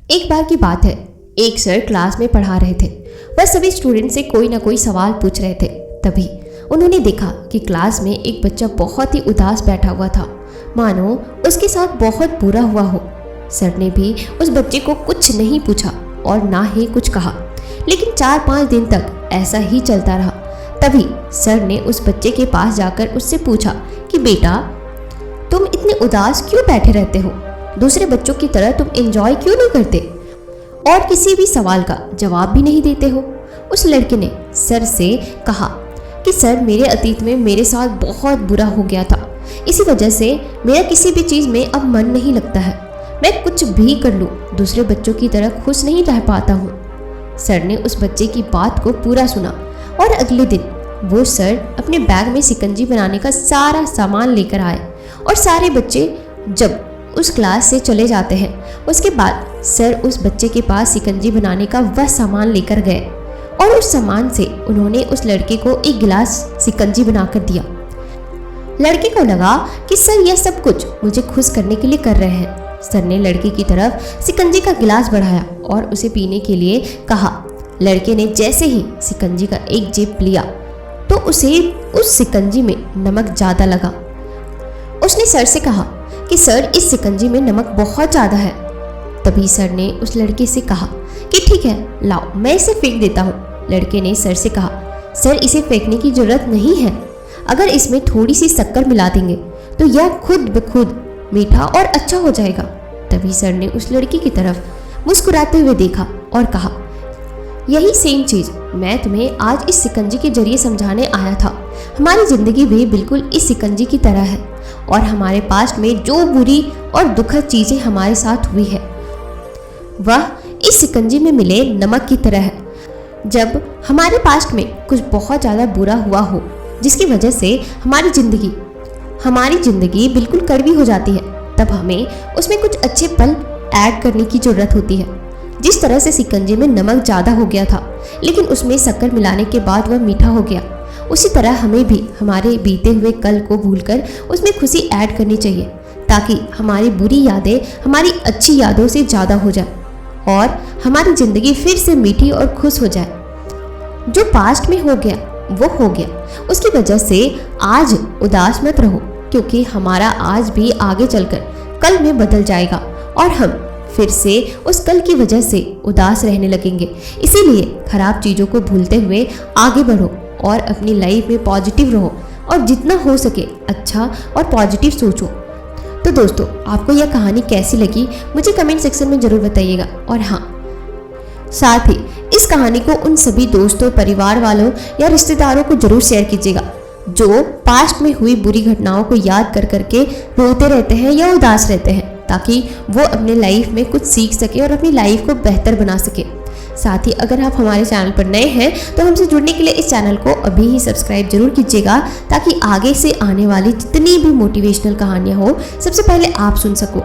एक बार की बात है, एक सर क्लास में पढ़ा रहे थे। वह सभी स्टूडेंट से कोई ना कोई सवाल पूछ रहे थे। तभी उन्होंने देखा कि क्लास में एक बच्चा बहुत ही उदास बैठा हुआ था, मानो उसके साथ बहुत बुरा हुआ हो। सर ने भी उस बच्चे को कुछ नहीं पूछा और ना ही कुछ कहा, लेकिन 4-5 दिन तक ऐसा ही चलता रहा। तभी सर ने उस बच्चे के पास जाकर उससे पूछा कि बेटा, तुम इतने उदास क्यों बैठे रहते हो? दूसरे बच्चों की तरह तुम एंजॉय क्यों नहीं करते और किसी भी सवाल का जवाब भी नहीं देते हो? उस लड़के ने सर से कहा कि सर, मेरे अतीत में मेरे साथ बहुत बुरा हो गया था। इसी वजह से मेरा किसी भी चीज़ में अब मन नहीं लगता है। मैं कुछ भी कर लूँ, दूसरे बच्चों की तरह खुश नहीं रह पाता हूँ। सर ने उस बच्चे की बात को पूरा सुना और अगले दिन वो सर अपने बैग में शिकंजी बनाने का सारा सामान लेकर आए और सारे बच्चे जब उस क्लास से चले जाते हैं, उसके बाद सर उस बच्चे के पास शिकंजी बनाने का वह सामान लेकर गए और उस सामान से उन्होंने उस लड़के को एक गिलास शिकंजी बनाकर दिया। लड़के को लगा कि सर यह सब कुछ मुझे खुश करने के लिए कर रहे हैं। सर ने लड़के की तरफ शिकंजी का गिलास बढ़ाया और उसे पीने के लिए कहा। लड़के ने जैसे ही शिकंजी का एक जिप लिया तो उसे उस शिकंजी में नमक ज़्यादा लगा। उसने सर से कहा कि सर, इस शिकंजी में नमक बहुत ज़्यादा है। तभी सर ने उस लड़के से कहा कि ठीक है, लाओ मैं इसे फेंक देता हूँ। लड़के ने सर से कहा, सर इसे फेंकने की ज़रूरत नहीं है। अगर इसमें थोड़ी सी शक्कर मिला देंगे तो यह खुद ब खुद मीठा और अच्छा हो जाएगा। तभी सर ने उस लड़की की तरफ मुस्कुराते हुए देखा और कहा, यही सेम चीज़ मैं तुम्हें आज इस शिकंजी के जरिए समझाने आया था। हमारी ज़िंदगी भी बिल्कुल इस शिकंजी की तरह है और हमारे पास्ट में जो बुरी और दुखद चीज़ें हमारे साथ हुई है वह इस शिकंजी में मिले नमक की तरह है। जब हमारे पास्ट में कुछ बहुत ज़्यादा बुरा हुआ हो जिसकी वजह से हमारी ज़िंदगी बिल्कुल कड़वी हो जाती है, तब हमें उसमें कुछ अच्छे पल ऐड करने की ज़रूरत होती है। जिस तरह से शिकंजी में नमक ज़्यादा हो गया था लेकिन उसमें शक्कर मिलाने के बाद वह मीठा हो गया, उसी तरह हमें भी हमारे बीते हुए कल को भूलकर उसमें खुशी ऐड करनी चाहिए ताकि हमारी बुरी यादें हमारी अच्छी यादों से ज़्यादा हो जाए और हमारी ज़िंदगी फिर से मीठी और खुश हो जाए। जो पास्ट में हो गया वो हो गया, उसकी वजह से आज उदास मत रहो, क्योंकि हमारा आज भी आगे चलकर कल में बदल जाएगा और हम फिर से उस कल की वजह से उदास रहने लगेंगे। इसीलिए खराब चीज़ों को भूलते हुए आगे बढ़ो और अपनी लाइफ में पॉजिटिव रहो और जितना हो सके अच्छा और पॉजिटिव सोचो। तो दोस्तों, आपको यह कहानी कैसी लगी मुझे कमेंट सेक्शन में ज़रूर बताइएगा। और हाँ, साथ ही इस कहानी को उन सभी दोस्तों, परिवार वालों या रिश्तेदारों को जरूर शेयर कीजिएगा जो पास्ट में हुई बुरी घटनाओं को याद कर करके रोते रहते हैं या उदास रहते हैं, ताकि वो अपने लाइफ में कुछ सीख सके और अपनी लाइफ को बेहतर बना सके। साथ ही अगर आप हमारे चैनल पर नए हैं तो हमसे जुड़ने के लिए इस चैनल को अभी ही सब्सक्राइब जरूर कीजिएगा ताकि आगे से आने वाली जितनी भी मोटिवेशनल कहानियाँ हो सबसे पहले आप सुन सको।